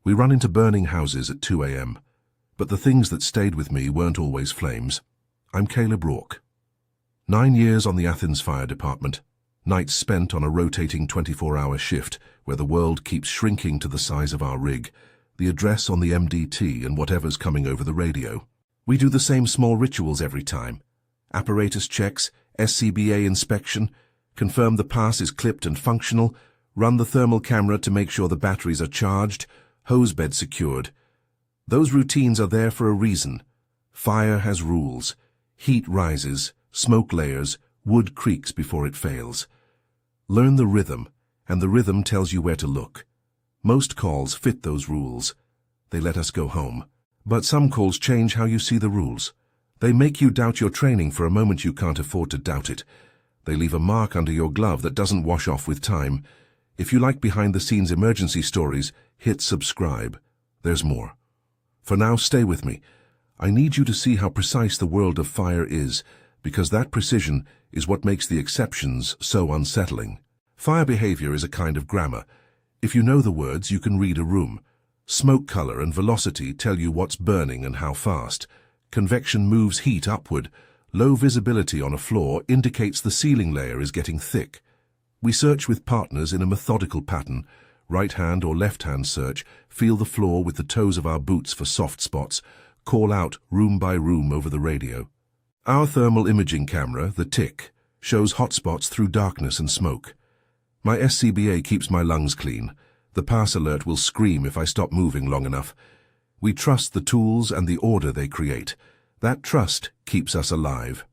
We run into burning houses at 2 a.m. But the things that stayed with me weren't always flames. I'm Caleb Rourke. 9 years on the Athens Fire Department, nights spent on a rotating 24-hour shift where the world keeps shrinking to the size of our rig, the address on the MDT and whatever's coming over the radio. We do the same small rituals every time. Apparatus checks, SCBA inspection, confirm the pass is clipped and functional, run the thermal camera to make sure the batteries are charged, hose bed secured. Those routines are there for a reason. Fire has rules. Heat rises, smoke layers, wood creaks before it fails. Learn the rhythm, and the rhythm tells you where to look. Most calls fit those rules. They let us go home. But some calls change how you see the rules. They make you doubt your training for a moment you can't afford to doubt it. They leave a mark under your glove that doesn't wash off with time. If you like behind-the-scenes emergency stories, hit subscribe. There's more. For now, stay with me. I need you to see how precise the world of fire is, because that precision is what makes the exceptions so unsettling. Fire behavior is a kind of grammar. If you know the words, you can read a room. Smoke color and velocity tell you what's burning and how fast. Convection moves heat upward. Low visibility on a floor indicates the ceiling layer is getting thick. We search with partners in a methodical pattern. Right-hand or left-hand search, feel the floor with the toes of our boots for soft spots, call out room by room over the radio. Our thermal imaging camera, the TIC, shows hotspots through darkness and smoke. My SCBA keeps my lungs clean. The pass alert will scream if I stop moving long enough. We trust the tools and the order they create. That trust keeps us alive.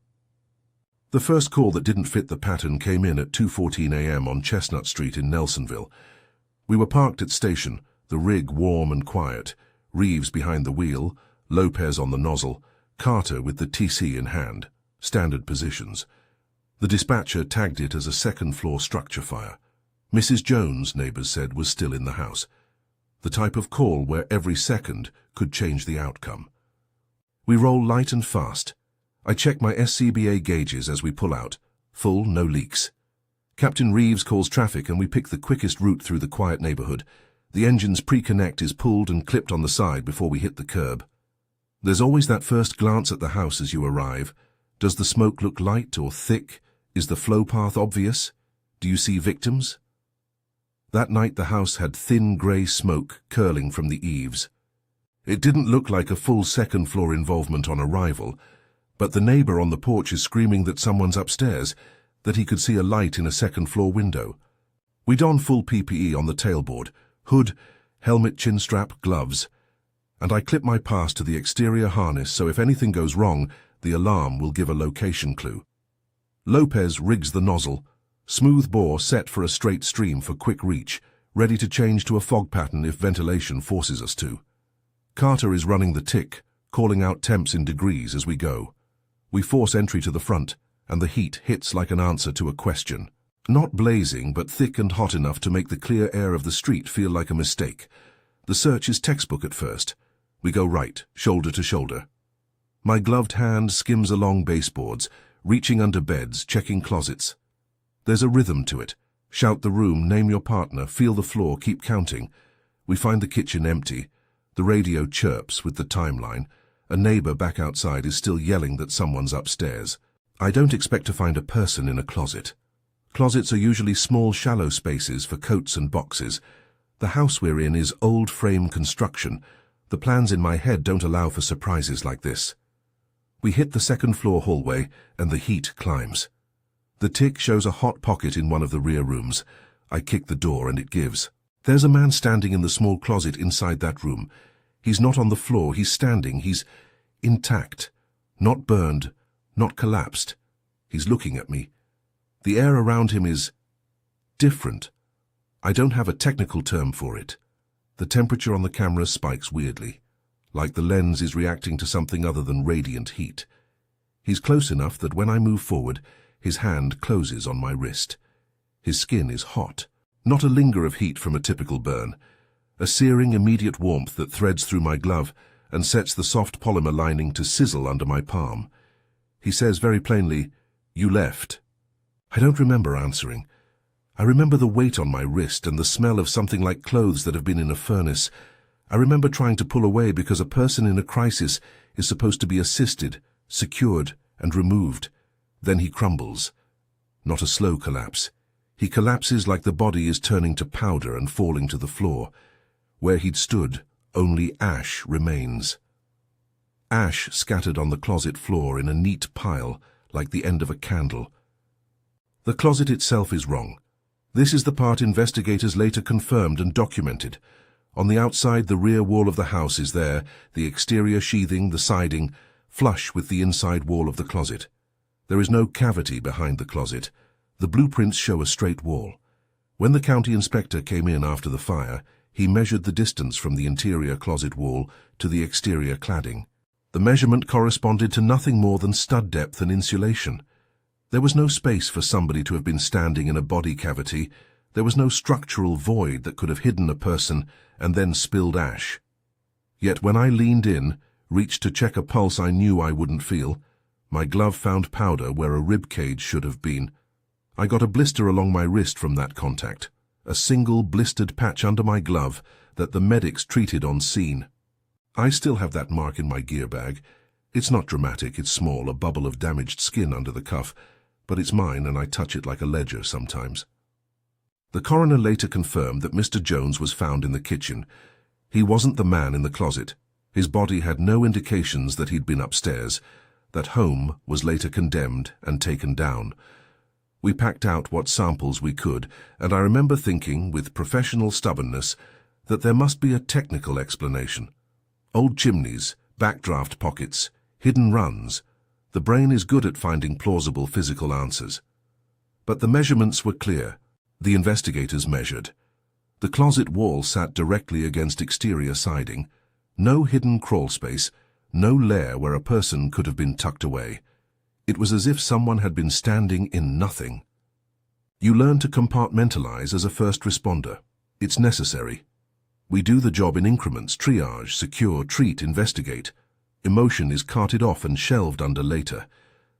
The first call that didn't fit the pattern came in at 2:14 a.m. on Chestnut Street in Nelsonville. We were parked at station, the rig warm and quiet, Reeves behind the wheel, Lopez on the nozzle, Carter with the TC in hand, standard positions. The dispatcher tagged it as a second-floor structure fire. Mrs. Jones, neighbors said, was still in the house. The type of call where every second could change the outcome. We roll light and fast. I check my SCBA gauges as we pull out. Full, no leaks. Captain Reeves calls traffic and we pick the quickest route through the quiet neighborhood. The engine's pre-connect is pulled and clipped on the side before we hit the curb. There's always that first glance at the house as you arrive. Does the smoke look light or thick? Is the flow path obvious? Do you see victims? That night the house had thin grey smoke curling from the eaves. It didn't look like a full second-floor involvement on arrival, but the neighbor on the porch is screaming that someone's upstairs, that he could see a light in a second-floor window. We don full PPE on the tailboard, hood, helmet, chin strap, gloves, and I clip my pass to the exterior harness so if anything goes wrong, the alarm will give a location clue. Lopez rigs the nozzle, smooth bore set for a straight stream for quick reach, ready to change to a fog pattern if ventilation forces us to. Carter is running the TIC, calling out temps in degrees as we go. We force entry to the front, and the heat hits like an answer to a question. Not blazing, but thick and hot enough to make the clear air of the street feel like a mistake. The search is textbook at first. We go right, shoulder to shoulder. My gloved hand skims along baseboards, reaching under beds, checking closets. There's a rhythm to it. Shout the room, name your partner, feel the floor, keep counting. We find the kitchen empty. The radio chirps with the timeline. A neighbor back outside is still yelling that someone's upstairs. I don't expect to find a person in a closet. Closets are usually small, shallow spaces for coats and boxes. The house we're in is old frame construction. The plans in my head don't allow for surprises like this. We hit the second-floor hallway, and the heat climbs. The TIC shows a hot pocket in one of the rear rooms. I kick the door, and it gives. There's a man standing in the small closet inside that room. He's not on the floor, he's standing, he's intact. Not burned, not collapsed. He's looking at me. The air around him is different. I don't have a technical term for it. The temperature on the camera spikes weirdly, like the lens is reacting to something other than radiant heat. He's close enough that when I move forward, his hand closes on my wrist. His skin is hot, not a linger of heat from a typical burn. A searing, immediate warmth that threads through my glove and sets the soft polymer lining to sizzle under my palm. He says very plainly, "You left." I don't remember answering. I remember the weight on my wrist and the smell of something like clothes that have been in a furnace. I remember trying to pull away because a person in a crisis is supposed to be assisted, secured, and removed. Then he crumbles. Not a slow collapse. He collapses like the body is turning to powder and falling to the floor. Where he'd stood, only ash remains. Ash scattered on the closet floor in a neat pile, like the end of a candle. The closet itself is wrong. This is the part investigators later confirmed and documented. On the outside, the rear wall of the house is there, the exterior sheathing, the siding, flush with the inside wall of the closet. There is no cavity behind the closet. The blueprints show a straight wall. When the county inspector came in after the fire, he measured the distance from the interior closet wall to the exterior cladding. The measurement corresponded to nothing more than stud depth and insulation. There was no space for somebody to have been standing in a body cavity. There was no structural void that could have hidden a person and then spilled ash. Yet when I leaned in, reached to check a pulse I knew I wouldn't feel, my glove found powder where a rib cage should have been. I got a blister along my wrist from that contact, a single blistered patch under my glove that the medics treated on scene. I still have that mark in my gear bag. It's not dramatic, it's small, a bubble of damaged skin under the cuff, but it's mine and I touch it like a ledger sometimes. The coroner later confirmed that Mr. Jones was found in the kitchen. He wasn't the man in the closet. His body had no indications that he'd been upstairs. That home was later condemned and taken down. We packed out what samples we could, and I remember thinking, with professional stubbornness, that there must be a technical explanation. Old chimneys, backdraft pockets, hidden runs. The brain is good at finding plausible physical answers. But the measurements were clear. The investigators measured. The closet wall sat directly against exterior siding. No hidden crawl space, no lair where a person could have been tucked away. It was as if someone had been standing in nothing. You learn to compartmentalize as a first responder. It's necessary. We do the job in increments, triage, secure, treat, investigate. Emotion is carted off and shelved under later.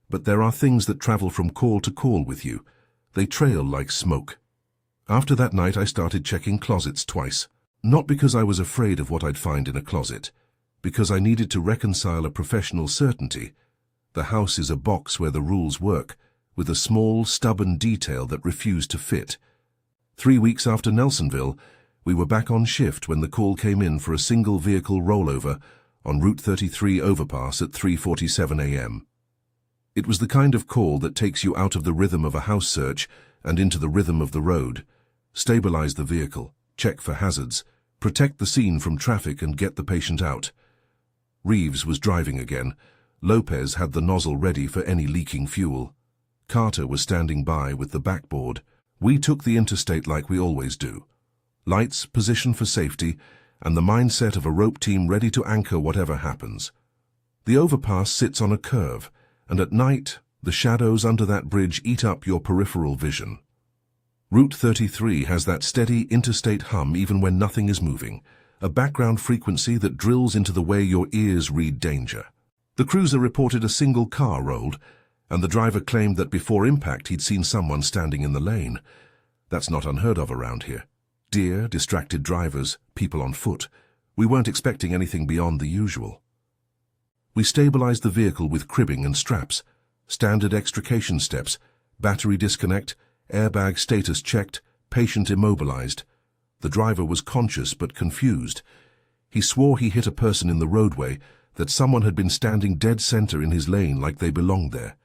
But there are things that travel from call to call with you. They trail like smoke. After that night, I started checking closets twice. Not because I was afraid of what I'd find in a closet, because I needed to reconcile a professional certainty. The house is a box where the rules work, with a small, stubborn detail that refused to fit. 3 weeks after Nelsonville, we were back on shift when the call came in for a single vehicle rollover on Route 33 overpass at 3:47 a.m. It was the kind of call that takes you out of the rhythm of a house search and into the rhythm of the road. Stabilize the vehicle, check for hazards, protect the scene from traffic and get the patient out. Reeves was driving again. Lopez had the nozzle ready for any leaking fuel. Carter was standing by with the backboard. We took the interstate like we always do. Lights, position for safety, and the mindset of a rope team ready to anchor whatever happens. The overpass sits on a curve, and at night, the shadows under that bridge eat up your peripheral vision. Route 33 has that steady interstate hum even when nothing is moving, a background frequency that drills into the way your ears read danger. The cruiser reported a single car rolled, and the driver claimed that before impact he'd seen someone standing in the lane. That's not unheard of around here. Deer, distracted drivers, people on foot. We weren't expecting anything beyond the usual. We stabilized the vehicle with cribbing and straps, standard extrication steps, battery disconnect, airbag status checked, patient immobilized. The driver was conscious but confused. He swore he hit a person in the roadway, that someone had been standing dead center in his lane like they belonged there.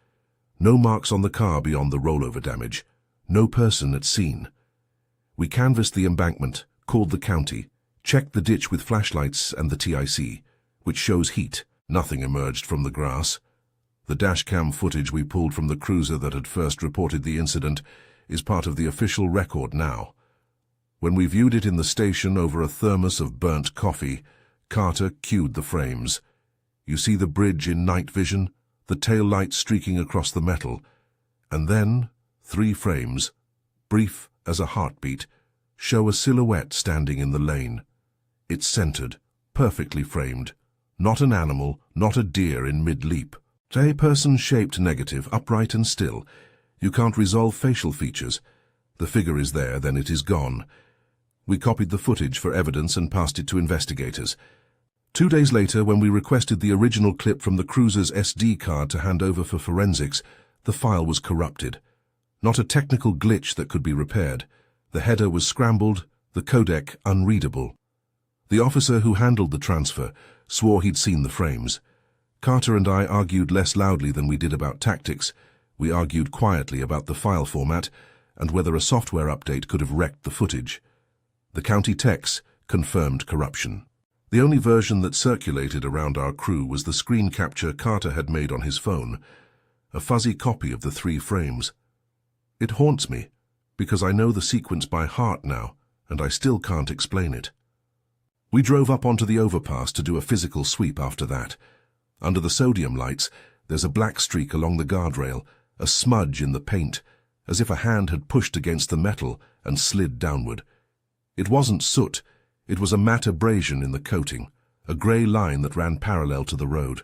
No marks on the car beyond the rollover damage. No person at scene. We canvassed the embankment, called the county, checked the ditch with flashlights and the TIC, which shows heat. Nothing emerged from the grass. The dashcam footage we pulled from the cruiser that had first reported the incident is part of the official record now. When we viewed it in the station over a thermos of burnt coffee, Carter cued the frames. You see the bridge in night vision, the tail light streaking across the metal, and then 3 frames, brief as a heartbeat, show a silhouette standing in the lane. It's centered, perfectly framed. Not an animal, not a deer in mid-leap. A person-shaped negative, upright and still. You can't resolve facial features. The figure is there, then it is gone. We copied the footage for evidence and passed it to investigators. 2 days later, when we requested the original clip from the cruiser's SD card to hand over for forensics, the file was corrupted. Not a technical glitch that could be repaired. The header was scrambled, the codec unreadable. The officer who handled the transfer swore he'd seen the frames. Carter and I argued less loudly than we did about tactics. We argued quietly about the file format and whether a software update could have wrecked the footage. The county techs confirmed corruption. The only version that circulated around our crew was the screen capture Carter had made on his phone, a fuzzy copy of the 3 frames. It haunts me, because I know the sequence by heart now, and I still can't explain it. We drove up onto the overpass to do a physical sweep after that. Under the sodium lights, there's a black streak along the guardrail, a smudge in the paint, as if a hand had pushed against the metal and slid downward. It wasn't soot, it was a matte abrasion in the coating, a grey line that ran parallel to the road.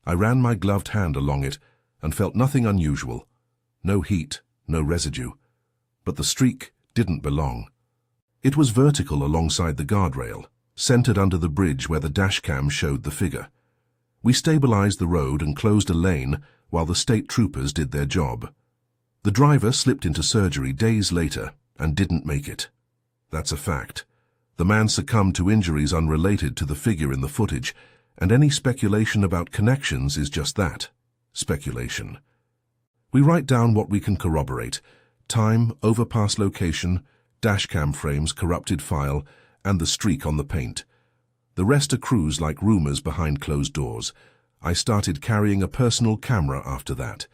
I ran my gloved hand along it and felt nothing unusual. No heat, no residue. But the streak didn't belong. It was vertical alongside the guardrail, centered under the bridge where the dashcam showed the figure. We stabilized the road and closed a lane while the state troopers did their job. The driver slipped into surgery days later and didn't make it. That's a fact. The man succumbed to injuries unrelated to the figure in the footage, and any speculation about connections is just that, speculation. We write down what we can corroborate: time, overpass location, dashcam frames, corrupted file, and the streak on the paint. The rest accrues like rumors behind closed doors. I started carrying a personal camera after that.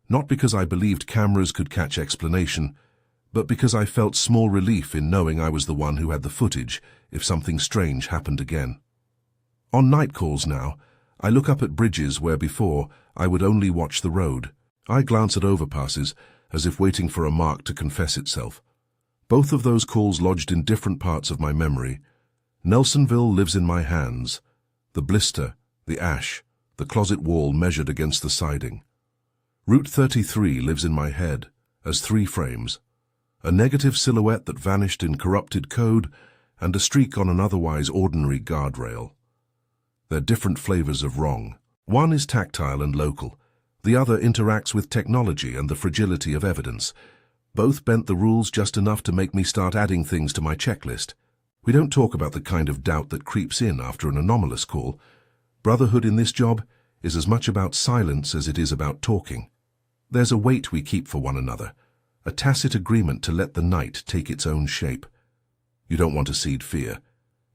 Not because I believed cameras could catch explanation, but because I felt small relief in knowing I was the one who had the footage if something strange happened again. On night calls now, I look up at bridges where before I would only watch the road. I glance at overpasses as if waiting for a mark to confess itself. Both of those calls lodged in different parts of my memory. Nelsonville lives in my hands. The blister, the ash, the closet wall measured against the siding. Route 33 lives in my head as 3 frames. A negative silhouette that vanished in corrupted code and a streak on an otherwise ordinary guardrail. They're different flavors of wrong. One is tactile and local. The other interacts with technology and the fragility of evidence. Both bent the rules just enough to make me start adding things to my checklist. We don't talk about the kind of doubt that creeps in after an anomalous call. Brotherhood in this job is as much about silence as it is about talking. There's a weight we keep for one another, a tacit agreement to let the night take its own shape. You don't want to seed fear.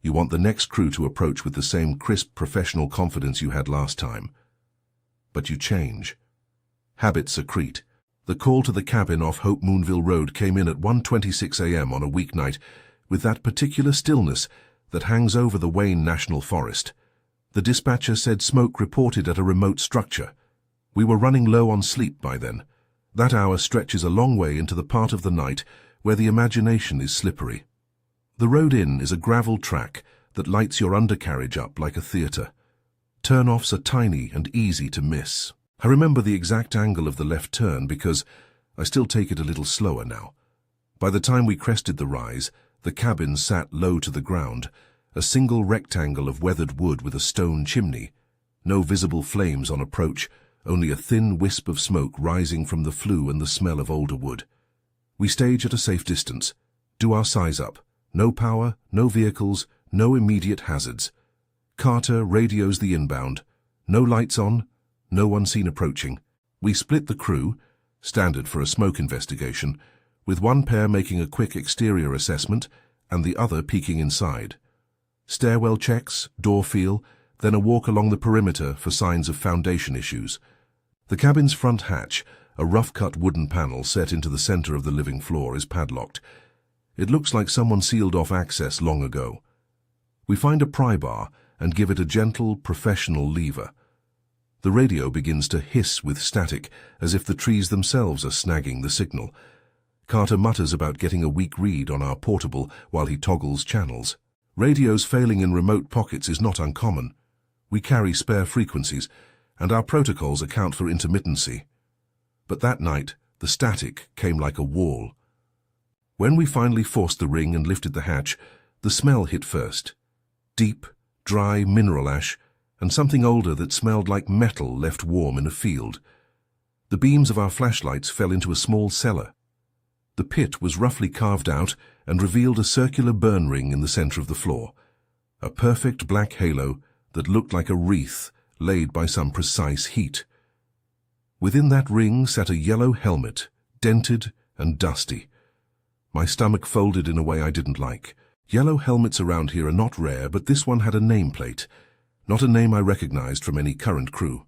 You want the next crew to approach with the same crisp professional confidence you had last time. But you change. Habits accrete. The call to the cabin off Hope Moonville Road came in at 1:26 a.m. on a weeknight, with that particular stillness that hangs over the Wayne National Forest. The dispatcher said smoke reported at a remote structure. We were running low on sleep by then. That hour stretches a long way into the part of the night where the imagination is slippery. The road in is a gravel track that lights your undercarriage up like a theatre. Turn-offs are tiny and easy to miss. I remember the exact angle of the left turn because I still take it a little slower now. By the time we crested the rise, the cabin sat low to the ground, a single rectangle of weathered wood with a stone chimney. No visible flames on approach, only a thin wisp of smoke rising from the flue and the smell of older wood. We stage at a safe distance, do our size up. No power, no vehicles, no immediate hazards. Carter radios the inbound. No lights on, no one seen approaching. We split the crew, standard for a smoke investigation, with one pair making a quick exterior assessment and the other peeking inside. Stairwell checks, door feel, then a walk along the perimeter for signs of foundation issues. The cabin's front hatch, a rough-cut wooden panel set into the center of the living floor, is padlocked. It looks like someone sealed off access long ago. We find a pry bar and give it a gentle, professional lever. The radio begins to hiss with static, as if the trees themselves are snagging the signal. Carter mutters about getting a weak read on our portable while he toggles channels. Radios failing in remote pockets is not uncommon. We carry spare frequencies, and our protocols account for intermittency. But that night, the static came like a wall. When we finally forced the ring and lifted the hatch, the smell hit first. Deep, dry mineral ash, and something older that smelled like metal left warm in a field. The beams of our flashlights fell into a small cellar. The pit was roughly carved out and revealed a circular burn ring in the center of the floor, a perfect black halo that looked like a wreath laid by some precise heat. Within that ring sat a yellow helmet, dented and dusty. My stomach folded in a way I didn't like. Yellow helmets around here are not rare, but this one had a nameplate, not a name I recognized from any current crew.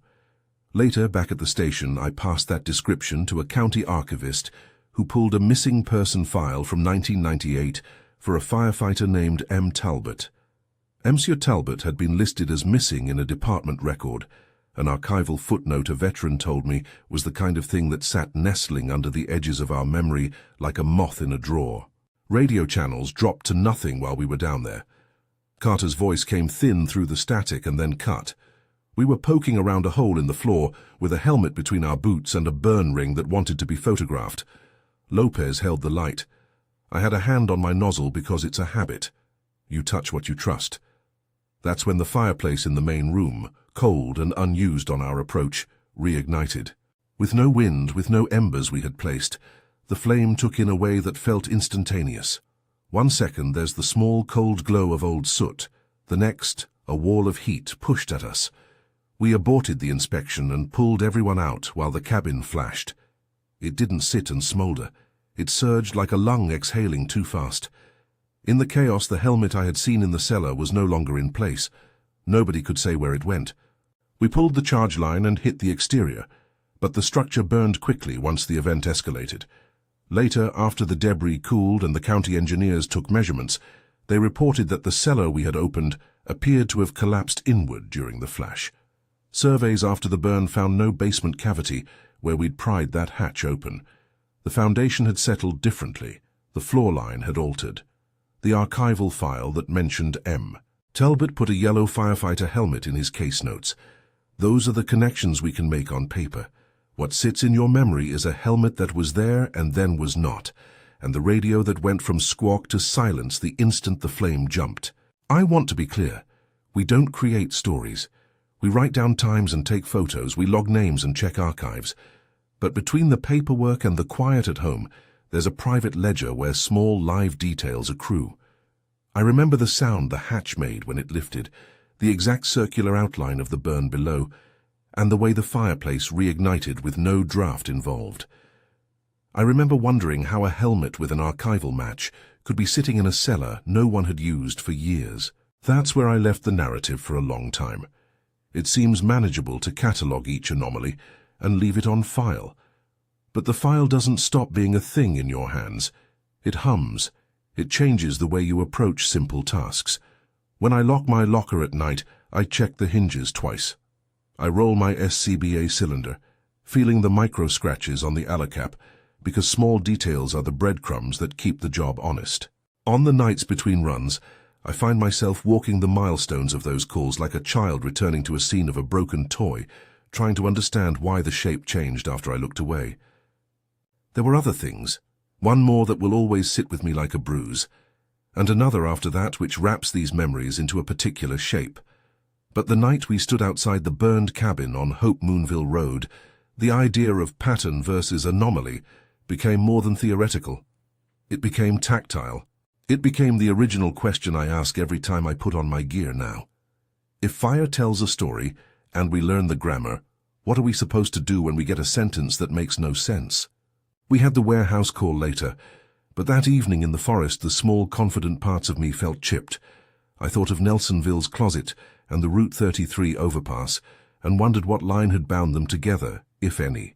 Later, back at the station, I passed that description to a county archivist who pulled a missing person file from 1998 for a firefighter named M. Talbot. Monsieur Talbot had been listed as missing in a department record. An archival footnote a veteran told me was the kind of thing that sat nestling under the edges of our memory like a moth in a drawer. Radio channels dropped to nothing while we were down there. Carter's voice came thin through the static and then cut. We were poking around a hole in the floor with a helmet between our boots and a burn ring that wanted to be photographed. Lopez held the light. I had a hand on my nozzle because it's a habit. You touch what you trust. That's when the fireplace in the main room, cold and unused on our approach, reignited. With no wind, with no embers we had placed, the flame took in a way that felt instantaneous. 1 second there's the small cold glow of old soot. The next, a wall of heat pushed at us. We aborted the inspection and pulled everyone out while the cabin flashed. It didn't sit and smolder. It surged like a lung exhaling too fast. In the chaos, the helmet I had seen in the cellar was no longer in place. Nobody could say where it went. We pulled the charge line and hit the exterior, but the structure burned quickly once the event escalated. Later, after the debris cooled and the county engineers took measurements, they reported that the cellar we had opened appeared to have collapsed inward during the flash. Surveys after the burn found no basement cavity where we'd pried that hatch open. The foundation had settled differently. The floor line had altered. The archival file that mentioned M. Talbot put a yellow firefighter helmet in his case notes. Those are the connections we can make on paper. What sits in your memory is a helmet that was there and then was not, and the radio that went from squawk to silence the instant the flame jumped. I want to be clear. We don't create stories. We write down times and take photos, we log names and check archives. But between the paperwork and the quiet at home, there's a private ledger where small live details accrue. I remember the sound the hatch made when it lifted, the exact circular outline of the burn below, and the way the fireplace reignited with no draft involved. I remember wondering how a helmet with an archival match could be sitting in a cellar no one had used for years. That's where I left the narrative for a long time. It seems manageable to catalogue each anomaly and leave it on file. But the file doesn't stop being a thing in your hands. It hums. It changes the way you approach simple tasks. When I lock my locker at night, I check the hinges twice. I roll my SCBA cylinder, feeling the micro-scratches on the alacap, because small details are the breadcrumbs that keep the job honest. On the nights between runs, I find myself walking the milestones of those calls like a child returning to a scene of a broken toy, trying to understand why the shape changed after I looked away. There were other things, one more that will always sit with me like a bruise, and another after that which wraps these memories into a particular shape. But the night we stood outside the burned cabin on Hope Moonville Road, the idea of pattern versus anomaly became more than theoretical. It became tactile. It became the original question I ask every time I put on my gear now. If fire tells a story, and we learn the grammar, what are we supposed to do when we get a sentence that makes no sense? We had the warehouse call later, but that evening in the forest the small, confident parts of me felt chipped. I thought of Nelsonville's closet and the Route 33 overpass, and wondered what line had bound them together, if any.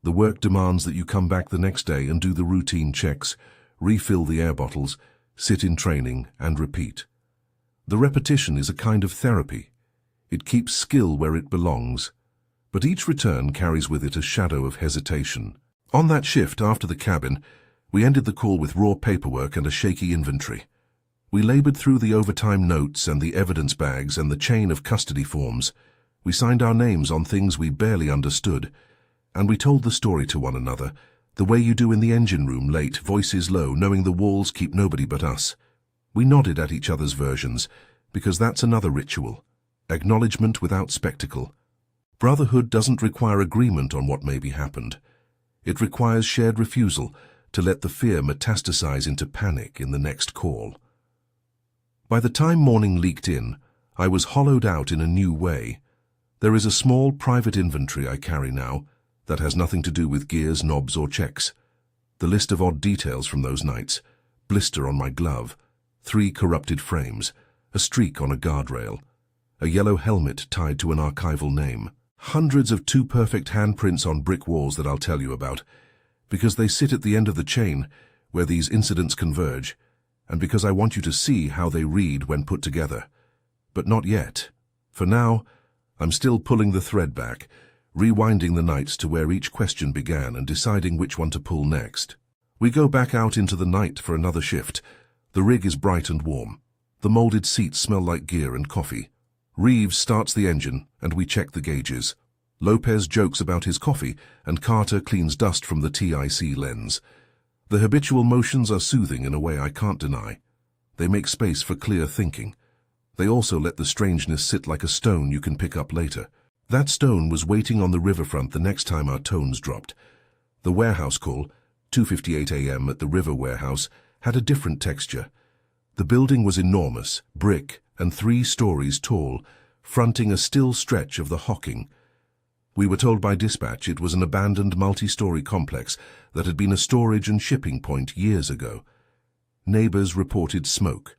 The work demands that you come back the next day and do the routine checks, refill the air bottles, sit in training, and repeat. The repetition is a kind of therapy. It keeps skill where it belongs, but each return carries with it a shadow of hesitation. On that shift after the cabin, we ended the call with raw paperwork and a shaky inventory. We labored through the overtime notes and the evidence bags and the chain of custody forms. We signed our names on things we barely understood, and we told the story to one another, The way you do in the engine room late, voices low, knowing the walls keep nobody but us. We nodded at each other's versions, because that's another ritual. Acknowledgement without spectacle. Brotherhood doesn't require agreement on what maybe happened. It requires shared refusal to let the fear metastasize into panic in the next call. By the time morning leaked in, I was hollowed out in a new way. There is a small private inventory I carry now that has nothing to do with gears, knobs, or checks. The list of odd details from those nights: blister on my glove, 3 corrupted frames, a streak on a guardrail, a yellow helmet tied to an archival name, hundreds of too-perfect handprints on brick walls that I'll tell you about, because they sit at the end of the chain where these incidents converge, and because I want you to see how they read when put together. But not yet. For now, I'm still pulling the thread back, rewinding the nights to where each question began and deciding which one to pull next. We go back out into the night for another shift. The rig is bright and warm. The molded seats smell like gear and coffee. Reeves starts the engine, and we check the gauges. Lopez jokes about his coffee, and Carter cleans dust from the TIC lens. The habitual motions are soothing in a way I can't deny. They make space for clear thinking. They also let the strangeness sit like a stone you can pick up later. That stone was waiting on the riverfront the next time our tones dropped. The warehouse call, 2:58 a.m. at the river warehouse, had a different texture. The building was enormous, brick, and 3 stories tall, fronting a still stretch of the Hocking. We were told by dispatch it was an abandoned multi-story complex that had been a storage and shipping point years ago. Neighbors reported smoke.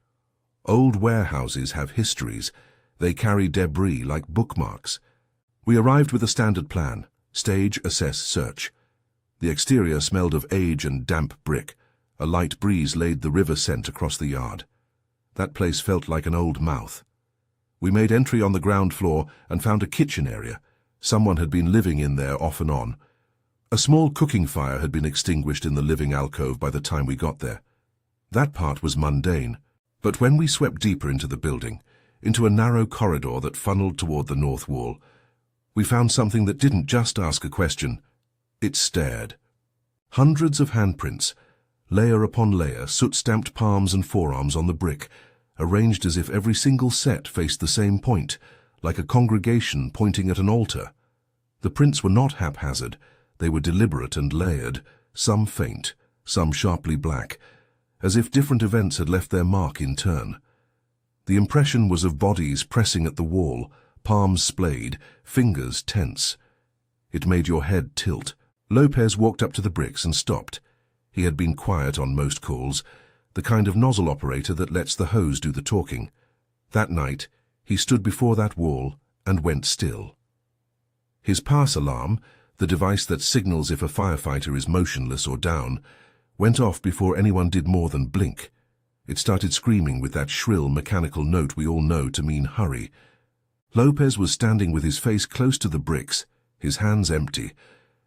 Old warehouses have histories. They carry debris like bookmarks. We arrived with a standard plan: stage, assess, search. The exterior smelled of age and damp brick. A light breeze laid the river scent across the yard. That place felt like an old mouth. We made entry on the ground floor and found a kitchen area. Someone had been living in there off and on. A small cooking fire had been extinguished in the living alcove by the time we got there. That part was mundane. But when we swept deeper into the building, into a narrow corridor that funneled toward the north wall, we found something that didn't just ask a question. It stared. Hundreds of handprints, layer upon layer, soot-stamped palms and forearms on the brick, arranged as if every single set faced the same point, like a congregation pointing at an altar. The prints were not haphazard. They were deliberate and layered, some faint, some sharply black, as if different events had left their mark in turn. The impression was of bodies pressing at the wall, palms splayed, fingers tense. It made your head tilt. Lopez walked up to the bricks and stopped. He had been quiet on most calls, the kind of nozzle operator that lets the hose do the talking. That night, he stood before that wall and went still. His pass alarm, the device that signals if a firefighter is motionless or down, went off before anyone did more than blink. It started screaming with that shrill mechanical note we all know to mean hurry. Lopez was standing with his face close to the bricks, his hands empty,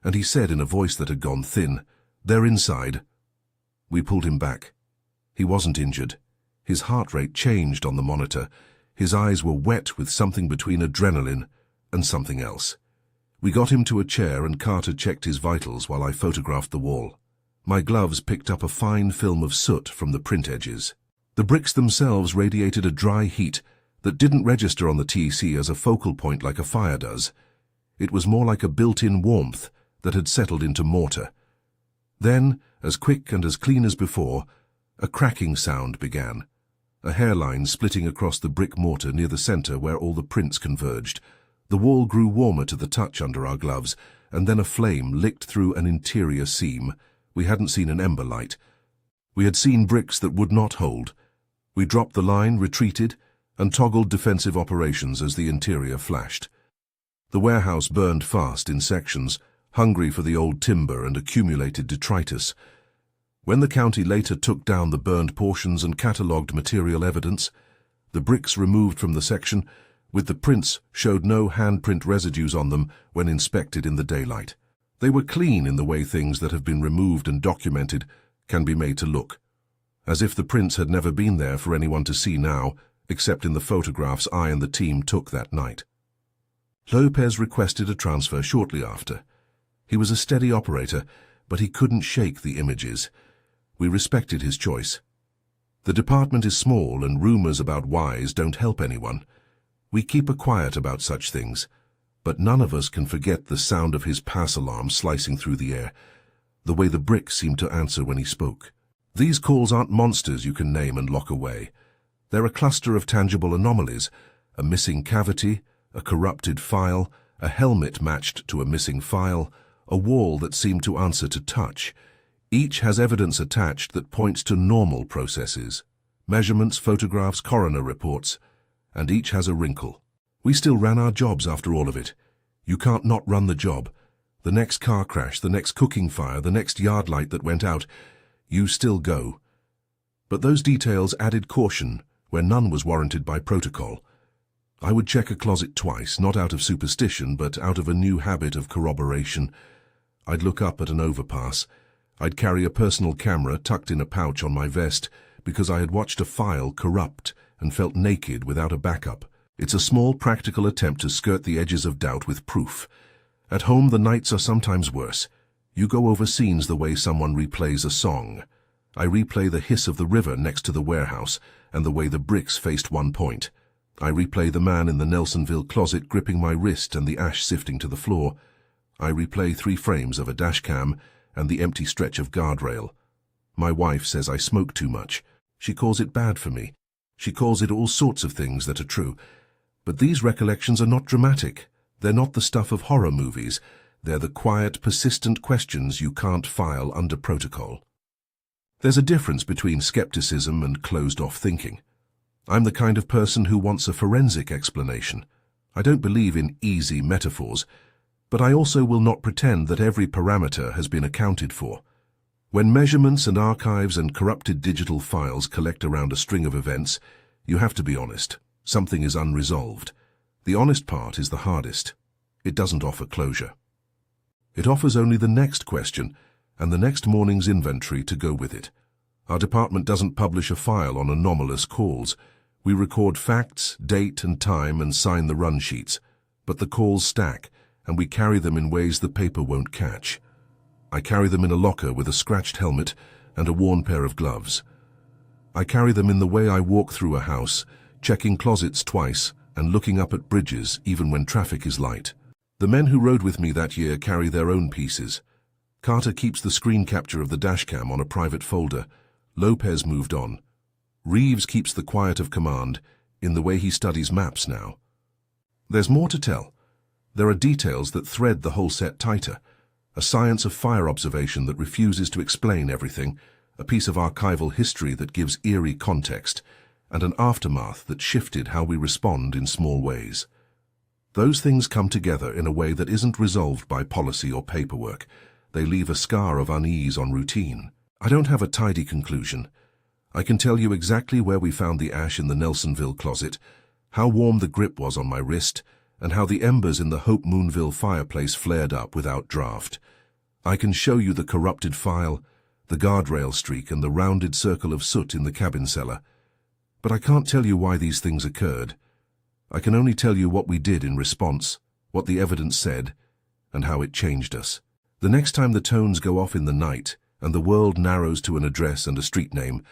and he said in a voice that had gone thin, "They're inside." We pulled him back. He wasn't injured. His heart rate changed on the monitor. His eyes were wet with something between adrenaline and something else. We got him to a chair and Carter checked his vitals while I photographed the wall. My gloves picked up a fine film of soot from the print edges. The bricks themselves radiated a dry heat that didn't register on the TC as a focal point like a fire does. It was more like a built-in warmth that had settled into mortar. Then, as quick and as clean as before, a cracking sound began, a hairline splitting across the brick mortar near the center where all the prints converged. The wall grew warmer to the touch under our gloves, and then a flame licked through an interior seam. We hadn't seen an ember light. We had seen bricks that would not hold. We dropped the line, retreated, and toggled defensive operations as the interior flashed. The warehouse burned fast in sections, hungry for the old timber and accumulated detritus. When the county later took down the burned portions and catalogued material evidence, the bricks removed from the section with the prints showed no handprint residues on them when inspected in the daylight. They were clean in the way things that have been removed and documented can be made to look, as if the prints had never been there for anyone to see now, except in the photographs I and the team took that night. Lopez requested a transfer shortly after. He was a steady operator, but he couldn't shake the images. We respected his choice. The department is small and rumors about whys don't help anyone. We keep quiet about such things, but none of us can forget the sound of his pass alarm slicing through the air, the way the bricks seemed to answer when he spoke. These calls aren't monsters you can name and lock away. They're a cluster of tangible anomalies, a missing cavity, a corrupted file, a helmet matched to a missing file, a wall that seemed to answer to touch. Each has evidence attached that points to normal processes, measurements, photographs, coroner reports, and each has a wrinkle. We still ran our jobs after all of it. You can't not run the job. The next car crash, the next cooking fire, the next yard light that went out, you still go. But those details added caution where none was warranted by protocol. I would check a closet twice, not out of superstition, but out of a new habit of corroboration. I'd look up at an overpass. I'd carry a personal camera tucked in a pouch on my vest because I had watched a file corrupt and felt naked without a backup. It's a small, practical attempt to skirt the edges of doubt with proof. At home, the nights are sometimes worse. You go over scenes the way someone replays a song. I replay the hiss of the river next to the warehouse and the way the bricks faced one point. I replay the man in the Nelsonville closet gripping my wrist and the ash sifting to the floor. I replay 3 frames of a dash cam and the empty stretch of guardrail. My wife says I smoke too much. She calls it bad for me. She calls it all sorts of things that are true. But these recollections are not dramatic. They're not the stuff of horror movies. They're the quiet, persistent questions you can't file under protocol. There's a difference between skepticism and closed-off thinking. I'm the kind of person who wants a forensic explanation. I don't believe in easy metaphors, but I also will not pretend that every parameter has been accounted for. When measurements and archives and corrupted digital files collect around a string of events, you have to be honest. Something is unresolved. The honest part is the hardest. It doesn't offer closure. It offers only the next question and the next morning's inventory to go with it. Our department doesn't publish a file on anomalous calls. We record facts, date and time and sign the run sheets, but the calls stack and we carry them in ways the paper won't catch. I carry them in a locker with a scratched helmet and a worn pair of gloves. I carry them in the way I walk through a house, checking closets twice and looking up at bridges even when traffic is light. The men who rode with me that year carry their own pieces. Carter keeps the screen capture of the dashcam on a private folder. Lopez moved on. Reeves keeps the quiet of command in the way he studies maps now. There's more to tell. There are details that thread the whole set tighter. A science of fire observation that refuses to explain everything, a piece of archival history that gives eerie context, and an aftermath that shifted how we respond in small ways. Those things come together in a way that isn't resolved by policy or paperwork. They leave a scar of unease on routine. I don't have a tidy conclusion. I can tell you exactly where we found the ash in the Nelsonville closet, how warm the grip was on my wrist, and how the embers in the Hope Moonville fireplace flared up without draft. I can show you the corrupted file, the guardrail streak, and the rounded circle of soot in the cabin cellar. But I can't tell you why these things occurred. I can only tell you what we did in response, what the evidence said, and how it changed us. The next time the tones go off in the night, and the world narrows to an address and a street name,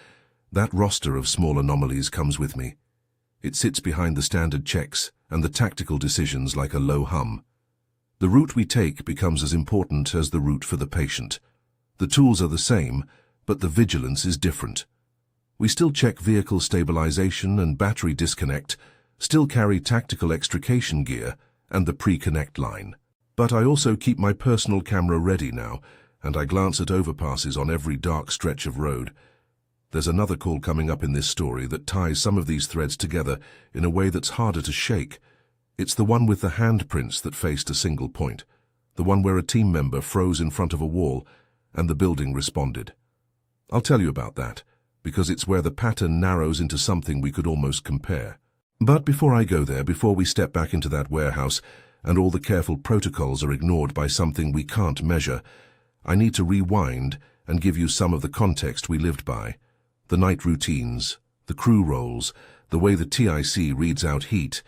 that roster of small anomalies comes with me. It sits behind the standard checks and the tactical decisions like a low hum. The route we take becomes as important as the route for the patient. The tools are the same, but the vigilance is different. We still check vehicle stabilization and battery disconnect, still carry tactical extrication gear and the pre-connect line. But I also keep my personal camera ready now, and I glance at overpasses on every dark stretch of road. There's another call coming up in this story that ties some of these threads together in a way that's harder to shake. It's the one with the handprints that faced a single point, the one where a team member froze in front of a wall and the building responded. I'll tell you about that, because it's where the pattern narrows into something we could almost compare. But before I go there, before we step back into that warehouse and all the careful protocols are ignored by something we can't measure, I need to rewind and give you some of the context we lived by. The night routines, the crew roles, the way the TIC reads out heat,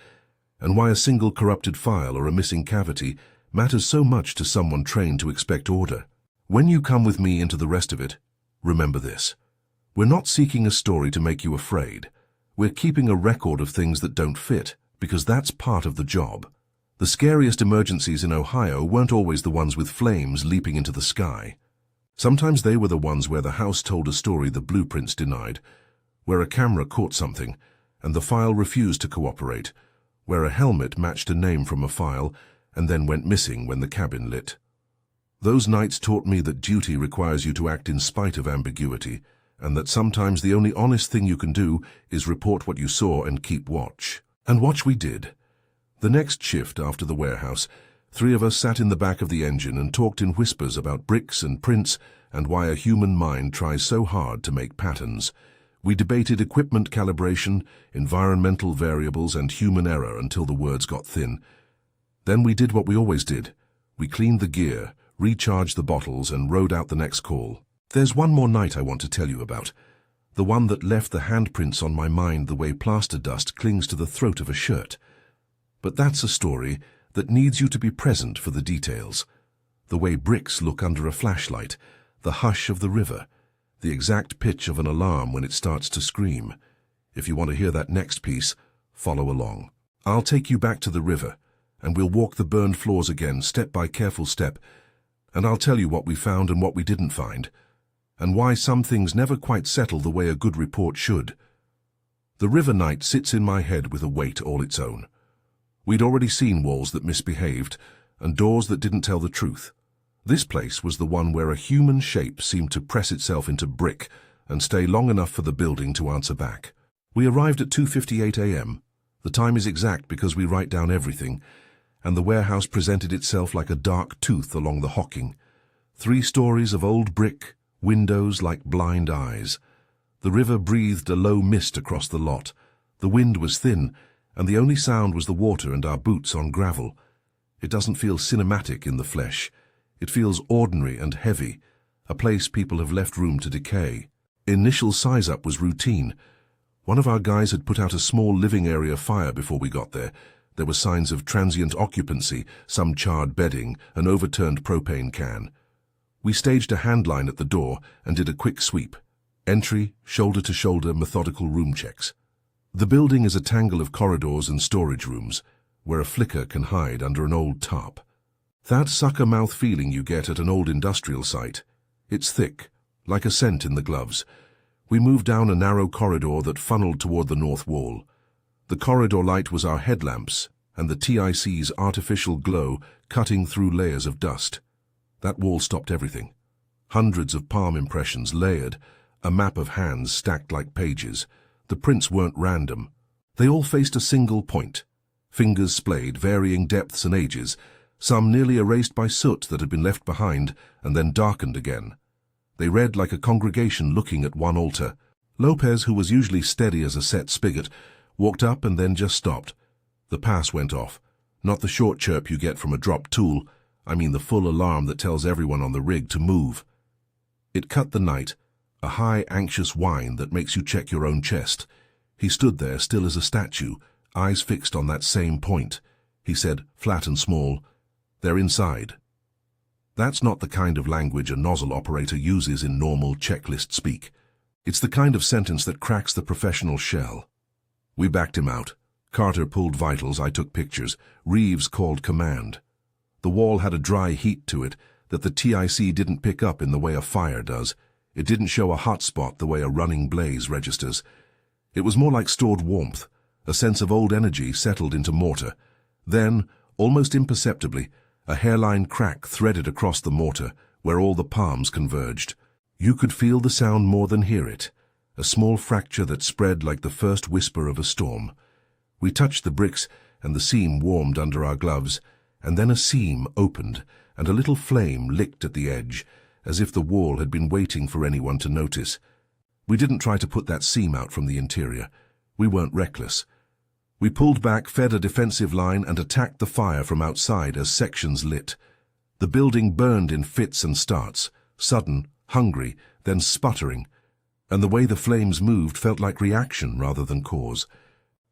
and why a single corrupted file or a missing cavity matters so much to someone trained to expect order. When you come with me into the rest of it, remember this. We're not seeking a story to make you afraid. We're keeping a record of things that don't fit, because that's part of the job. The scariest emergencies in Ohio weren't always the ones with flames leaping into the sky. Sometimes they were the ones where the house told a story the blueprints denied, where a camera caught something and the file refused to cooperate, where a helmet matched a name from a file and then went missing when the cabin lit. Those nights taught me that duty requires you to act in spite of ambiguity, and that sometimes the only honest thing you can do is report what you saw and keep watch. And watch we did. The next shift after the warehouse, 3 of us sat in the back of the engine and talked in whispers about bricks and prints and why a human mind tries so hard to make patterns. We debated equipment calibration, environmental variables, and human error until the words got thin. Then we did what we always did. We cleaned the gear, recharged the bottles, and rode out the next call. There's one more night I want to tell you about. The one that left the handprints on my mind the way plaster dust clings to the throat of a shirt. But that's a story that needs you to be present for the details. The way bricks look under a flashlight, the hush of the river, the exact pitch of an alarm when it starts to scream. If you want to hear that next piece, follow along. I'll take you back to the river, and we'll walk the burned floors again, step by careful step, and I'll tell you what we found and what we didn't find, and why some things never quite settle the way a good report should. The river night sits in my head with a weight all its own. We'd already seen walls that misbehaved, and doors that didn't tell the truth. This place was the one where a human shape seemed to press itself into brick and stay long enough for the building to answer back. We arrived at 2:58 a.m. The time is exact because we write down everything, and the warehouse presented itself like a dark tooth along the hocking. 3 stories of old brick, windows like blind eyes. The river breathed a low mist across the lot. The wind was thin, and the only sound was the water and our boots on gravel. It doesn't feel cinematic in the flesh. It feels ordinary and heavy, a place people have left room to decay. Initial size-up was routine. One of our guys had put out a small living area fire before we got there. There were signs of transient occupancy, some charred bedding, an overturned propane can. We staged a handline at the door and did a quick sweep. Entry, shoulder-to-shoulder, methodical room checks. The building is a tangle of corridors and storage rooms, where a flicker can hide under an old tarp. That sucker mouth feeling you get at an old industrial site. It's thick, like a scent in the gloves. We moved down a narrow corridor that funneled toward the north wall. The corridor light was our headlamps, and the TIC's artificial glow cutting through layers of dust. That wall stopped everything. Hundreds of palm impressions layered, a map of hands stacked like pages. The prints weren't random. They all faced a single point. Fingers splayed, varying depths and ages, some nearly erased by soot that had been left behind and then darkened again. They read like a congregation looking at one altar. Lopez, who was usually steady as a set spigot, walked up and then just stopped. The pass went off. Not the short chirp you get from a dropped tool. I mean the full alarm that tells everyone on the rig to move. It cut the night, a high, anxious whine that makes you check your own chest. He stood there, still as a statue, eyes fixed on that same point. He said, flat and small, "They're inside." That's not the kind of language a nozzle operator uses in normal checklist speak. It's the kind of sentence that cracks the professional shell. We backed him out. Carter pulled vitals, I took pictures. Reeves called command. The wall had a dry heat to it that the TIC didn't pick up in the way a fire does. It didn't show a hot spot the way a running blaze registers. It was more like stored warmth. A sense of old energy settled into mortar. Then, almost imperceptibly, a hairline crack threaded across the mortar where all the palms converged. You could feel the sound more than hear it, a small fracture that spread like the first whisper of a storm. We touched the bricks and the seam warmed under our gloves, and then a seam opened and a little flame licked at the edge, as if the wall had been waiting for anyone to notice. We didn't try to put that seam out from the interior. We weren't reckless. We pulled back, fed a defensive line, and attacked the fire from outside as sections lit. The building burned in fits and starts, sudden, hungry, then sputtering, and the way the flames moved felt like reaction rather than cause.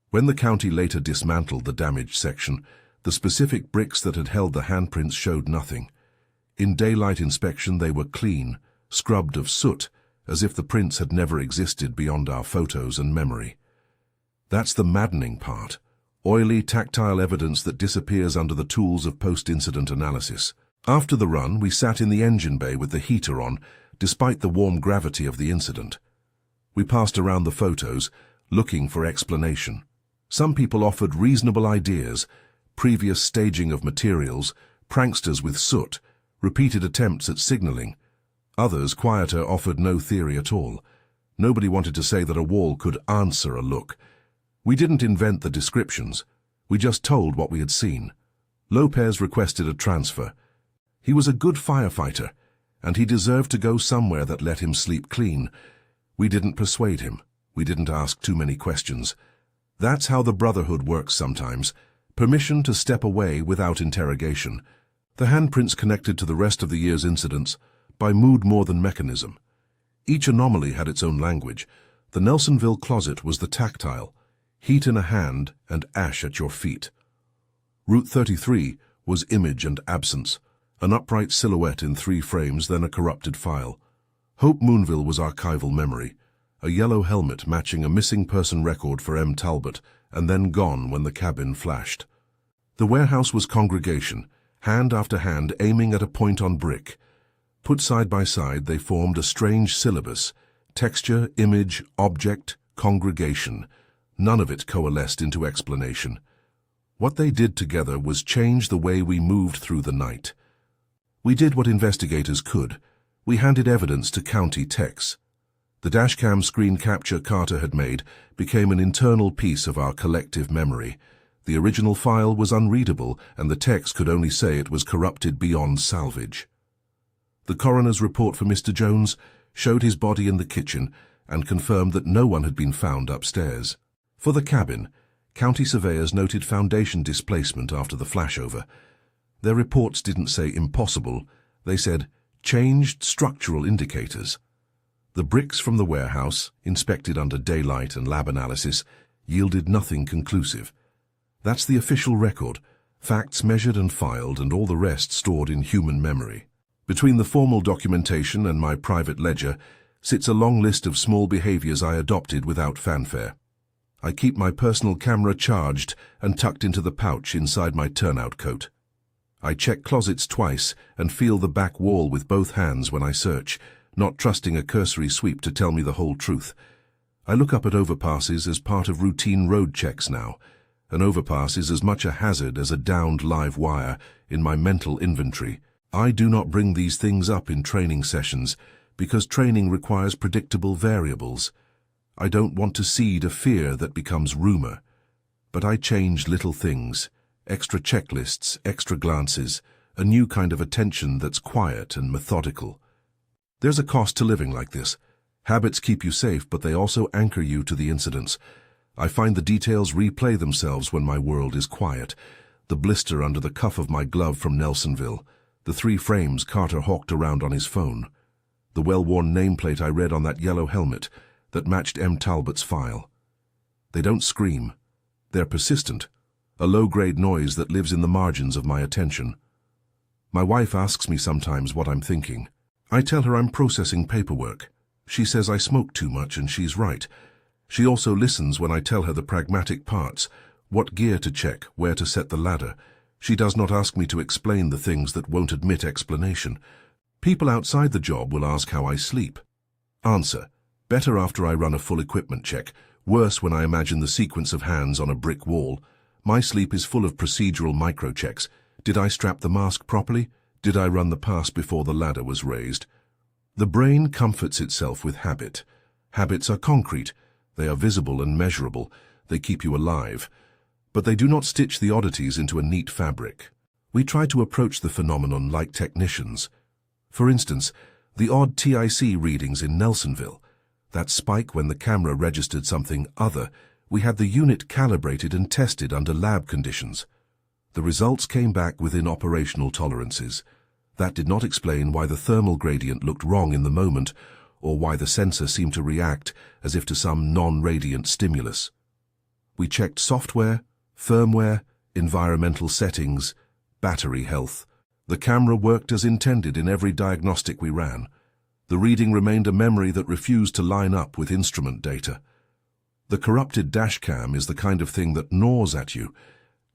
When the county later dismantled the damaged section, the specific bricks that had held the handprints showed nothing. In daylight inspection they were clean, scrubbed of soot, as if the prints had never existed beyond our photos and memory. That's the maddening part. Oily, tactile evidence that disappears under the tools of post-incident analysis. After the run, we sat in the engine bay with the heater on, despite the warm gravity of the incident. We passed around the photos, looking for explanation. Some people offered reasonable ideas: previous staging of materials, pranksters with soot, repeated attempts at signaling. Others, quieter, offered no theory at all. Nobody wanted to say that a wall could answer a look. We didn't invent the descriptions. We just told what we had seen. Lopez requested a transfer. He was a good firefighter, and he deserved to go somewhere that let him sleep clean. We didn't persuade him. We didn't ask too many questions. That's how the Brotherhood works sometimes. Permission to step away without interrogation. The handprints connected to the rest of the year's incidents by mood more than mechanism. Each anomaly had its own language. The Nelsonville closet was the tactile, heat in a hand and ash at your feet. Route 33 was image and absence, an upright silhouette in 3 frames, then a corrupted file. Hope Moonville was archival memory, a yellow helmet matching a missing person record for M. Talbot, and then gone when the cabin flashed. The warehouse was congregation, hand after hand aiming at a point on brick. Put side by side, they formed a strange syllabus: texture, image, object, congregation. None of it coalesced into explanation. What they did together was change the way we moved through the night. We did what investigators could. We handed evidence to county techs. The dashcam screen capture Carter had made became an internal piece of our collective memory. The original file was unreadable, and the techs could only say it was corrupted beyond salvage. The coroner's report for Mr. Jones showed his body in the kitchen and confirmed that no one had been found upstairs. For the cabin, county surveyors noted foundation displacement after the flashover. Their reports didn't say impossible, they said changed structural indicators. The bricks from the warehouse, inspected under daylight and lab analysis, yielded nothing conclusive. That's the official record, facts measured and filed, and all the rest stored in human memory. Between the formal documentation and my private ledger sits a long list of small behaviors I adopted without fanfare. I keep my personal camera charged and tucked into the pouch inside my turnout coat. I check closets twice and feel the back wall with both hands when I search, not trusting a cursory sweep to tell me the whole truth. I look up at overpasses as part of routine road checks now. An overpass is as much a hazard as a downed live wire in my mental inventory. I do not bring these things up in training sessions because training requires predictable variables. I don't want to seed a fear that becomes rumor. But I change little things, extra checklists, extra glances, a new kind of attention that's quiet and methodical. There's a cost to living like this. Habits keep you safe, but they also anchor you to the incidents. I find the details replay themselves when my world is quiet. The blister under the cuff of my glove from Nelsonville, the 3 frames Carter hawked around on his phone, the well-worn nameplate I read on that yellow helmet that matched M. Talbot's file. They don't scream. They're persistent, a low-grade noise that lives in the margins of my attention. My wife asks me sometimes what I'm thinking. I tell her I'm processing paperwork. She says I smoke too much, and she's right. She also listens when I tell her the pragmatic parts, what gear to check, where to set the ladder. She does not ask me to explain the things that won't admit explanation. People outside the job will ask how I sleep. Answer: better after I run a full equipment check, worse when I imagine the sequence of hands on a brick wall. My sleep is full of procedural microchecks. Did I strap the mask properly? Did I run the pass before the ladder was raised? The brain comforts itself with habit. Habits are concrete. They are visible and measurable. They keep you alive. But they do not stitch the oddities into a neat fabric. We try to approach the phenomenon like technicians. For instance, the odd TIC readings in Nelsonville. That spike when the camera registered something other. We had the unit calibrated and tested under lab conditions. The results came back within operational tolerances. That did not explain why the thermal gradient looked wrong in the moment, or why the sensor seemed to react as if to some non-radiant stimulus. We checked software, firmware, environmental settings, battery health. The camera worked as intended in every diagnostic we ran. The reading remained a memory that refused to line up with instrument data. The corrupted dashcam is the kind of thing that gnaws at you.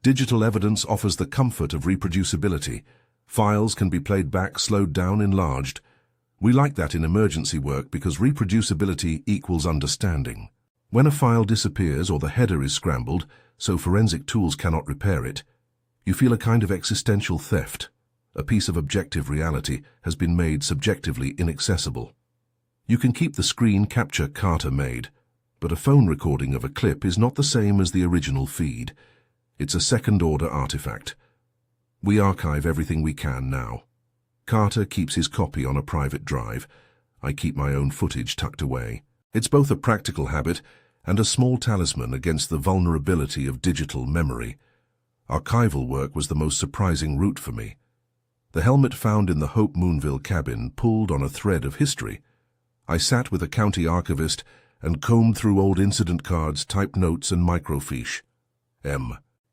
Digital evidence offers the comfort of reproducibility. Files can be played back, slowed down, enlarged. We like that in emergency work because reproducibility equals understanding. When a file disappears or the header is scrambled, so forensic tools cannot repair it, you feel a kind of existential theft. A piece of objective reality has been made subjectively inaccessible. You can keep the screen capture Carter made, but a phone recording of a clip is not the same as the original feed. It's a second-order artifact. We archive everything we can now. Carter keeps his copy on a private drive. I keep my own footage tucked away. It's both a practical habit and a small talisman against the vulnerability of digital memory. Archival work was the most surprising route for me. The helmet found in the Hope Moonville cabin pulled on a thread of history. I sat with a county archivist and combed through old incident cards, typed notes and microfiche.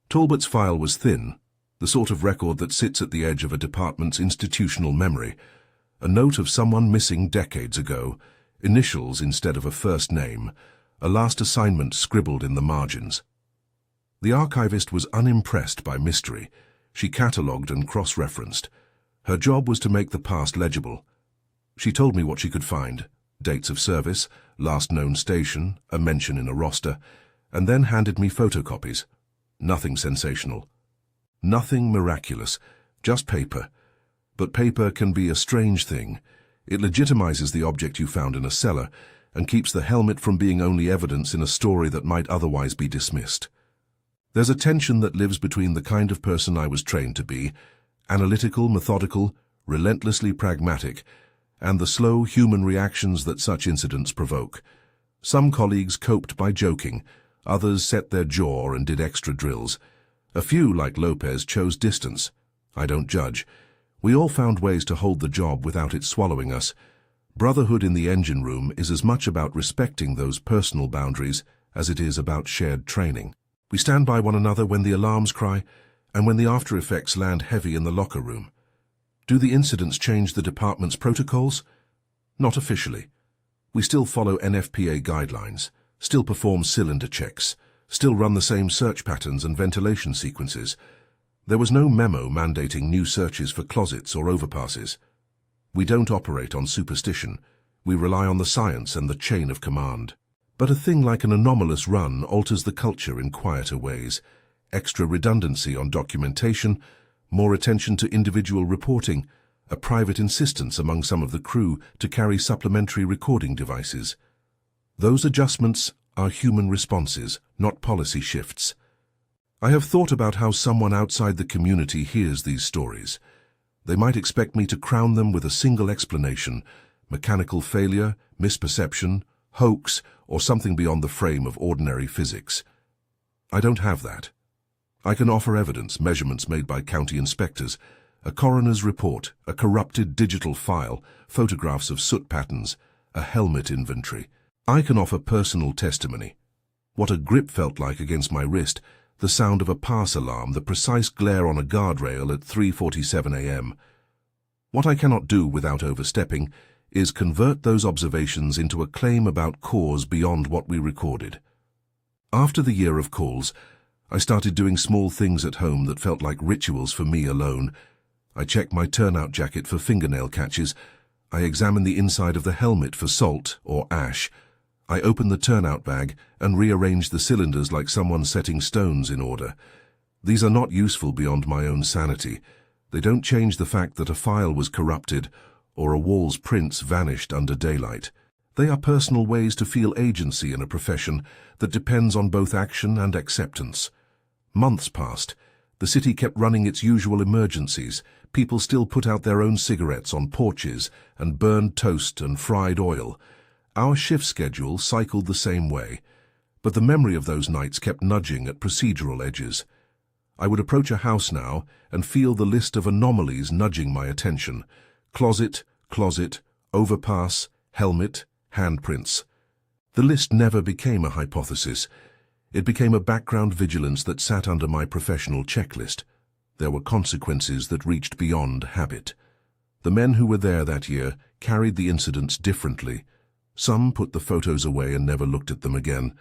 Talbot's file was thin, the sort of record that sits at the edge of a department's institutional memory. A note of someone missing decades ago, initials instead of a first name, a last assignment scribbled in the margins. The archivist was unimpressed by mystery. She catalogued and cross-referenced. Her job was to make the past legible. She told me what she could find: dates of service, last known station, a mention in a roster, and then handed me photocopies. Nothing sensational. Nothing miraculous, just paper. But paper can be a strange thing. It legitimizes the object you found in a cellar and keeps the helmet from being only evidence in a story that might otherwise be dismissed. There's a tension that lives between the kind of person I was trained to be, analytical, methodical, relentlessly pragmatic, and the slow human reactions that such incidents provoke. Some colleagues coped by joking, others set their jaw and did extra drills. A few, like Lopez, chose distance. I don't judge. We all found ways to hold the job without it swallowing us. Brotherhood in the engine room is as much about respecting those personal boundaries as it is about shared training. We stand by one another when the alarms cry and when the after effects land heavy in the locker room. Do the incidents change the department's protocols? Not officially. We still follow NFPA guidelines, still perform cylinder checks, still run the same search patterns and ventilation sequences. There was no memo mandating new searches for closets or overpasses. We don't operate on superstition. We rely on the science and the chain of command. But a thing like an anomalous run alters the culture in quieter ways. Extra redundancy on documentation, more attention to individual reporting, a private insistence among some of the crew to carry supplementary recording devices. Those adjustments are human responses, not policy shifts. I have thought about how someone outside the community hears these stories. They might expect me to crown them with a single explanation: mechanical failure, misperception, hoax, or something beyond the frame of ordinary physics. I don't have that. I can offer evidence, measurements made by county inspectors, a coroner's report, a corrupted digital file, photographs of soot patterns, a helmet inventory. I can offer personal testimony. What a grip felt like against my wrist, the sound of a pass alarm, the precise glare on a guardrail at 3:47 a.m. What I cannot do without overstepping is convert those observations into a claim about cause beyond what we recorded. After the year of calls, I started doing small things at home that felt like rituals for me alone. I checked my turnout jacket for fingernail catches. I examined the inside of the helmet for salt or ash. I opened the turnout bag and rearranged the cylinders like someone setting stones in order. These are not useful beyond my own sanity. They don't change the fact that a file was corrupted or a wall's prints vanished under daylight. They are personal ways to feel agency in a profession that depends on both action and acceptance. Months passed. The city kept running its usual emergencies. People still put out their own cigarettes on porches and burned toast and fried oil. Our shift schedule cycled the same way, but the memory of those nights kept nudging at procedural edges. I would approach a house now and feel the list of anomalies nudging my attention: closet, overpass, helmet, handprints. The list never became a hypothesis. It became a background vigilance that sat under my professional checklist. there were consequences that reached beyond habit. The men who were there that year carried the incidents differently. Some put the photos away and never looked at them again.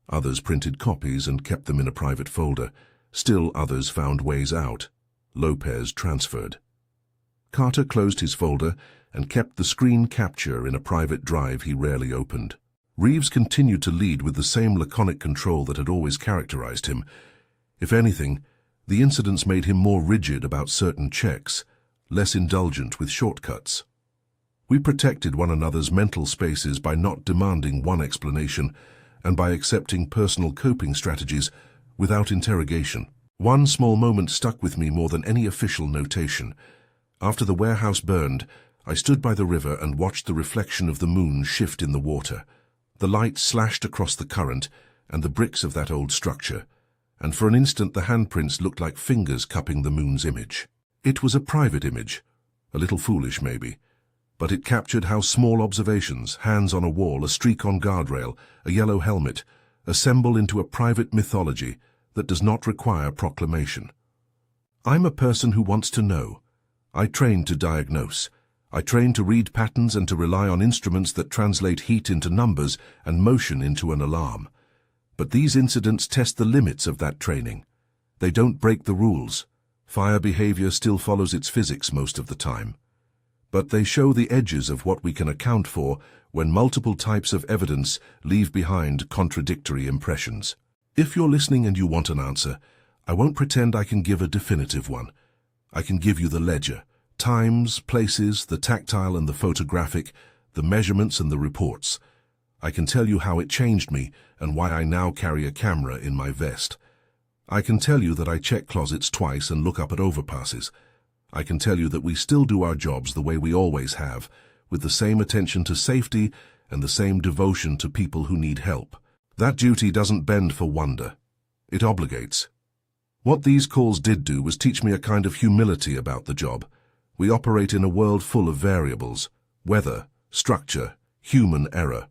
Others printed copies and kept them in a private folder. Still others found ways out. Lopez transferred. Carter closed his folder and kept the screen capture in a private drive he rarely opened. Reeves continued to lead with the same laconic control that had always characterized him. If anything, the incidents made him more rigid about certain checks, less indulgent with shortcuts. We protected one another's mental spaces by not demanding one explanation and by accepting personal coping strategies without interrogation. One small moment stuck with me more than any official notation. After the warehouse burned, I stood by the river and watched the reflection of the moon shift in the water. The light slashed across the current and the bricks of that old structure, and for an instant the handprints looked like fingers cupping the moon's image. It was a private image, a little foolish maybe, but it captured how small observations, hands on a wall, a streak on guardrail, a yellow helmet, assemble into a private mythology that does not require proclamation. I'm a person who wants to know. I trained to diagnose. I trained to read patterns and to rely on instruments that translate heat into numbers and motion into an alarm. But these incidents test the limits of that training. They don't break the rules. Fire behavior still follows its physics most of the time. But they show the edges of what we can account for when multiple types of evidence leave behind contradictory impressions. If you're listening and you want an answer, I won't pretend I can give a definitive one. I can give you the ledger, times, places, the tactile and the photographic, the measurements and the reports. I can tell you how it changed me and why I now carry a camera in my vest. I can tell you that I check closets twice and look up at overpasses. I can tell you that we still do our jobs the way we always have, with the same attention to safety and the same devotion to people who need help. That duty doesn't bend for wonder. It obligates. What these calls did do was teach me a kind of humility about the job. We operate in a world full of variables: weather, structure, human error.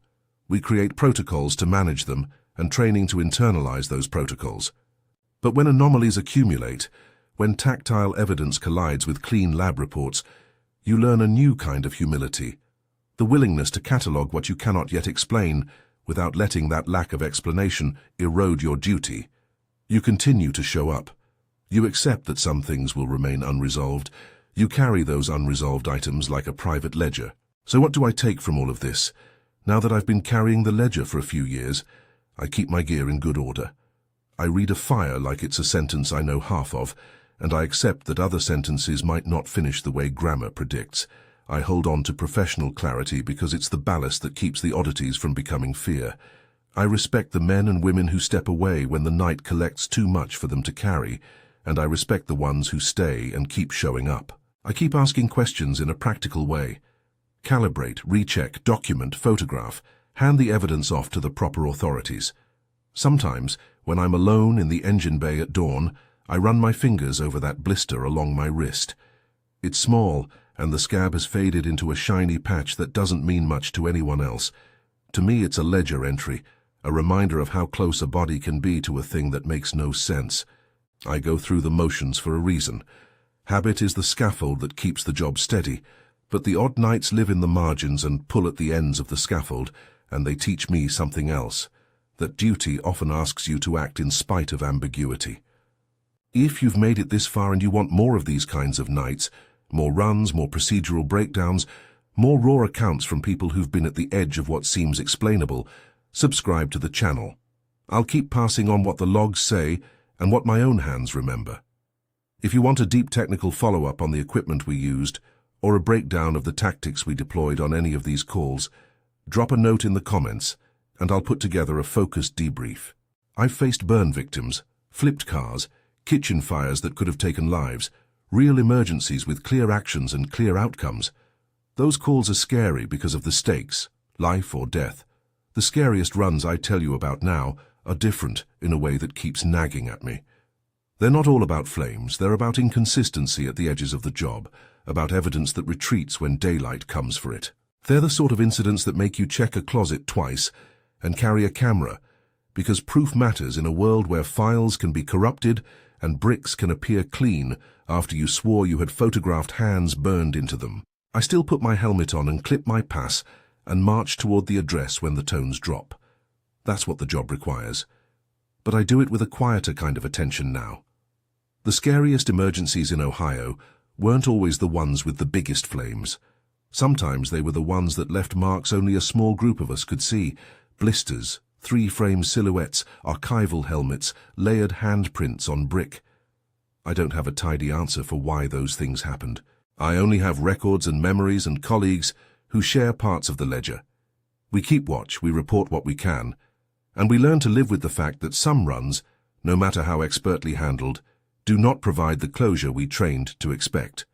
We create protocols to manage them and training to internalize those protocols. But when anomalies accumulate, when tactile evidence collides with clean lab reports, you learn a new kind of humility, the willingness to catalog what you cannot yet explain without letting that lack of explanation erode your duty. You continue to show up. You accept that some things will remain unresolved. You carry those unresolved items like a private ledger. So what do I take from all of this? Now that I've been carrying the ledger for a few years, I keep my gear in good order. I read a fire like it's a sentence I know half of, and I accept that other sentences might not finish the way grammar predicts. I hold on to professional clarity because it's the ballast that keeps the oddities from becoming fear. I respect the men and women who step away when the night collects too much for them to carry, and I respect the ones who stay and keep showing up. I keep asking questions in a practical way. Calibrate, recheck, document, photograph, hand the evidence off to the proper authorities. Sometimes, when I'm alone in the engine bay at dawn, I run my fingers over that blister along my wrist. It's small, and the scab has faded into a shiny patch that doesn't mean much to anyone else. To me, it's a ledger entry, a reminder of how close a body can be to a thing that makes no sense. I go through the motions for a reason. Habit is the scaffold that keeps the job steady, but the odd nights live in the margins and pull at the ends of the scaffold, and they teach me something else, that duty often asks you to act in spite of ambiguity. If you've made it this far and you want more of these kinds of nights, more runs, more procedural breakdowns, more raw accounts from people who've been at the edge of what seems explainable, subscribe to the channel. I'll keep passing on what the logs say and what my own hands remember. If you want a deep technical follow-up on the equipment we used, or a breakdown of the tactics we deployed on any of these calls, drop a note in the comments, and I'll put together a focused debrief. I've faced burn victims, flipped cars, kitchen fires that could have taken lives, real emergencies with clear actions and clear outcomes. Those calls are scary because of the stakes, life or death. The scariest runs I tell you about now are different in a way that keeps nagging at me. They're not all about flames, they're about inconsistency at the edges of the job, about evidence that retreats when daylight comes for it. They're the sort of incidents that make you check a closet twice and carry a camera, because proof matters in a world where files can be corrupted and bricks can appear clean after you swore you had photographed hands burned into them. I still put my helmet on and clip my pass and march toward the address when the tones drop. That's what the job requires. But I do it with a quieter kind of attention now. The scariest emergencies in Ohio weren't always the ones with the biggest flames. Sometimes they were the ones that left marks only a small group of us could see. Blisters, three-frame silhouettes, archival helmets, layered handprints on brick. I don't have a tidy answer for why those things happened. I only have records and memories and colleagues who share parts of the ledger. We keep watch, we report what we can, and we learn to live with the fact that some runs, no matter how expertly handled, do not provide the closure we trained to expect.